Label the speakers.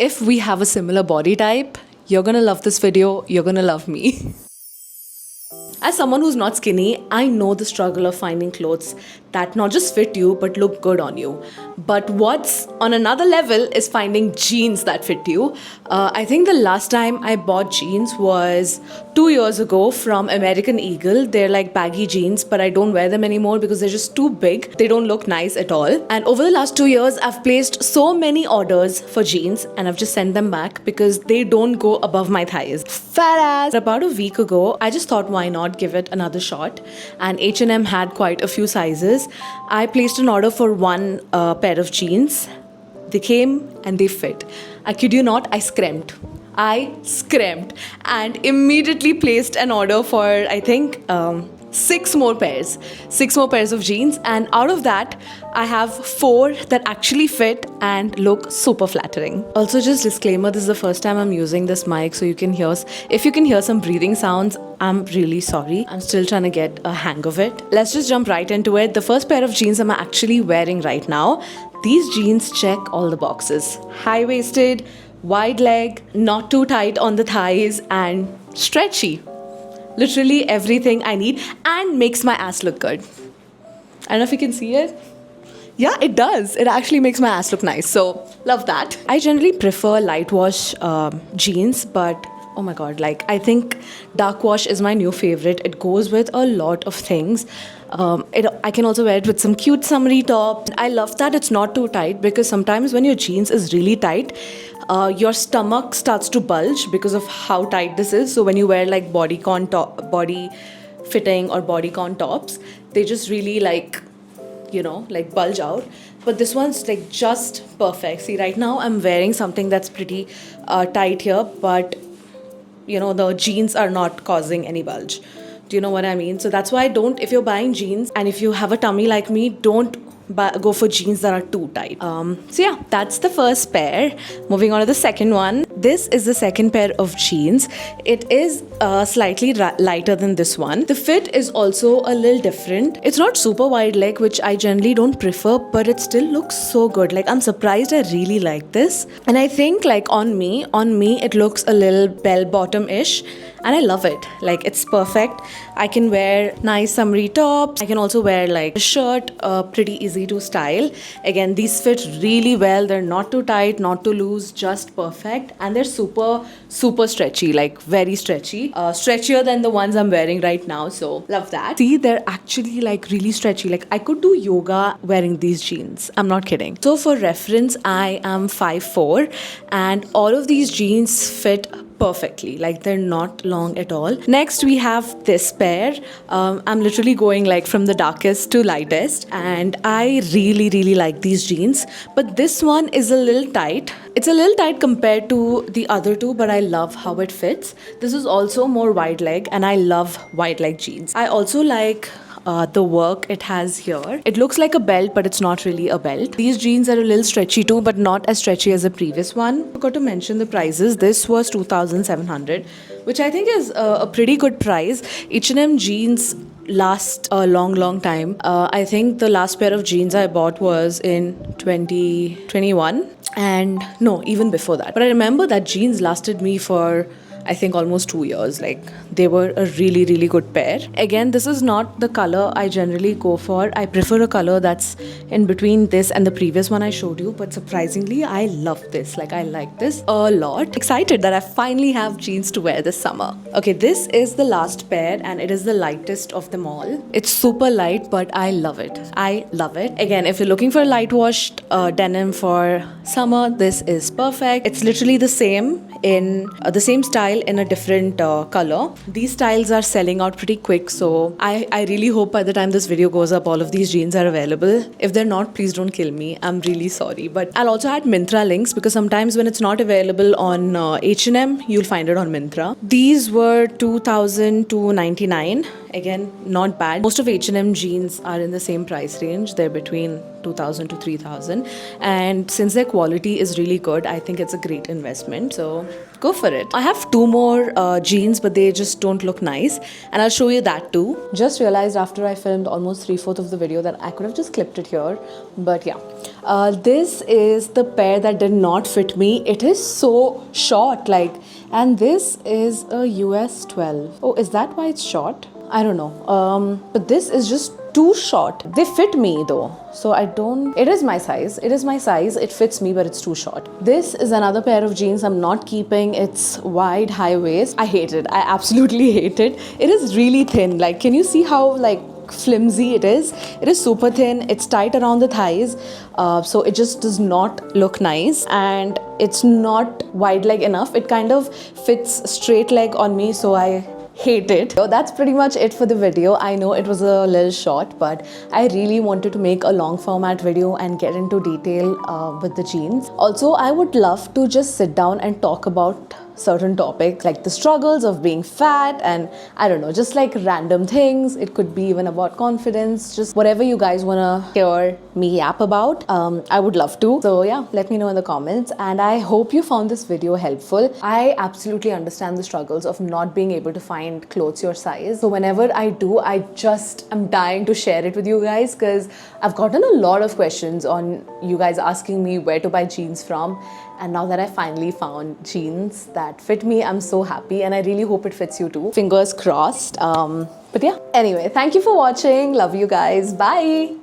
Speaker 1: if we have a similar body type, you're gonna love this video, you're gonna love me. As someone who's not skinny, I know the struggle of finding clothes that not just fit you but look good on you. But what's on another level is finding jeans that fit you. I think the last time I bought jeans was 2 years ago from American Eagle. They're like baggy jeans, but I don't wear them anymore because they're just too big. They don't look nice at all. And over the last 2 years, I've placed so many orders for jeans and I've just sent them back because they don't go above my thighs. Fat ass! About a week ago, I just thought, why not give it another shot? And H&M had quite a few sizes. I placed an order for one pair of jeans. They came and they fit. I kid you not, I screamed and immediately placed an order for, I think, 6 more pairs of jeans, and out of that I have 4 that actually fit and look super flattering. Also, just disclaimer, this is the first time I'm using this mic, so if you can hear some breathing sounds, I'm really sorry. I'm still trying to get a hang of it. Let's just jump right into it. The first pair of jeans I'm actually wearing right now. These jeans check all the boxes. High-waisted, wide leg, not too tight on the thighs, and stretchy. Literally everything I need, and makes my ass look good. I don't know if you can see it. Yeah, it does. It actually makes my ass look nice. So, love that. I generally prefer light wash jeans, but oh my god, like, I think dark wash is my new favorite. It goes with a lot of things. I can also wear it with some cute summery tops. I love that it's not too tight, because sometimes when your jeans is really tight, your stomach starts to bulge because of how tight this is. So when you wear like body fitting or bodycon tops, they just really like bulge out. But this one's like just perfect. See, right now I'm wearing something that's pretty tight here, but the jeans are not causing any bulge. Do you know what I mean? So that's why if you're buying jeans and if you have a tummy like me, don't go for jeans that are too tight. So yeah, that's the first pair. Moving on to the second one. This is the second pair of jeans. It is slightly lighter than this one. The fit is also a little different. It's not super wide leg, which I generally don't prefer, but it still looks so good. Like, I'm surprised I really like this. And I think like on me, it looks a little bell bottom-ish. And I love it. Like, it's perfect. I can wear nice summery tops. I can also wear like a shirt, pretty easy to style. Again, these fit really well. They're not too tight, not too loose, just perfect. And they're super, super stretchy, like very stretchy. Stretchier than the ones I'm wearing right now. So, love that. See, they're actually like really stretchy. Like, I could do yoga wearing these jeans. I'm not kidding. So, for reference, I am 5'4", and all of these jeans fit perfectly. Like, they're not long at all. Next, we have this pair. I'm literally going like from the darkest to lightest, and I really, really like these jeans. But this one is a little tight. It's a little tight compared to the other two, but I love how it fits. This is also more wide leg, and I love wide leg jeans. I also like the work it has here. It looks like a belt, but it's not really a belt. These jeans are a little stretchy too, but not as stretchy as the previous one. I forgot to mention the prices. This was 2,700, which I think is a pretty good price. H&M jeans last a long time. I think the last pair of jeans I bought was in 2021, and no, even before that. But I remember that jeans lasted me for, I think, almost 2 years. Like, they were a really, really good pair. Again, this is not the color I generally go for. I prefer a color that's in between this and the previous one I showed you. But surprisingly, I love this. Like, I like this a lot. Excited that I finally have jeans to wear this summer. Okay, this is the last pair, and it is the lightest of them all. It's super light, but I love it. I love it. Again, if you're looking for a light washed denim for summer, this is perfect. It's literally the same in the same style in a different color. These styles are selling out pretty quick, so I really hope by the time this video goes up, all of these jeans are available. If they're not, please don't kill me. I'm really sorry. But I'll also add Myntra links, because sometimes when it's not available on H&M, you'll find it on Myntra. These were 2,299. Again, not bad. Most of H&M jeans are in the same price range. They're between 2,000 to 3,000, and since their quality is really good, I think it's a great investment, so go for it. I have two more jeans, but they just don't look nice, and I'll show you that too. Just realized after I filmed almost 3/4 of the video that I could have just clipped it here, but yeah. This is the pair that did not fit me. It is so short, like, and this is a US 12. Oh, is that why it's short? I don't know. But this is just too short. They fit me though, so I don't. It is my size. It is my size. It fits me, but it's too short. This is another pair of jeans I'm not keeping. It's wide, high waist. I hate it. I absolutely hate it. It is really thin. Like, can you see how like flimsy it is? It is super thin. It's tight around the thighs, so it just does not look nice, and it's not wide leg enough. It kind of fits straight leg on me, so I hate it. So that's pretty much it for the video. I know it was a little short, but I really wanted to make a long format video and get into detail with the jeans. Also, I would love to just sit down and talk about certain topics like the struggles of being fat, and I don't know, just like random things. It could be even about confidence, just whatever you guys wanna hear me yap about. I would love to. So yeah, let me know in the comments, and I hope you found this video helpful. I absolutely understand the struggles of not being able to find clothes your size. So whenever I do, I just am dying to share it with you guys, because I've gotten a lot of questions on you guys asking me where to buy jeans from. And now that I finally found jeans that fit me, I'm so happy, and I really hope it fits you too. Fingers crossed. But yeah, anyway, thank you for watching. Love you guys. Bye.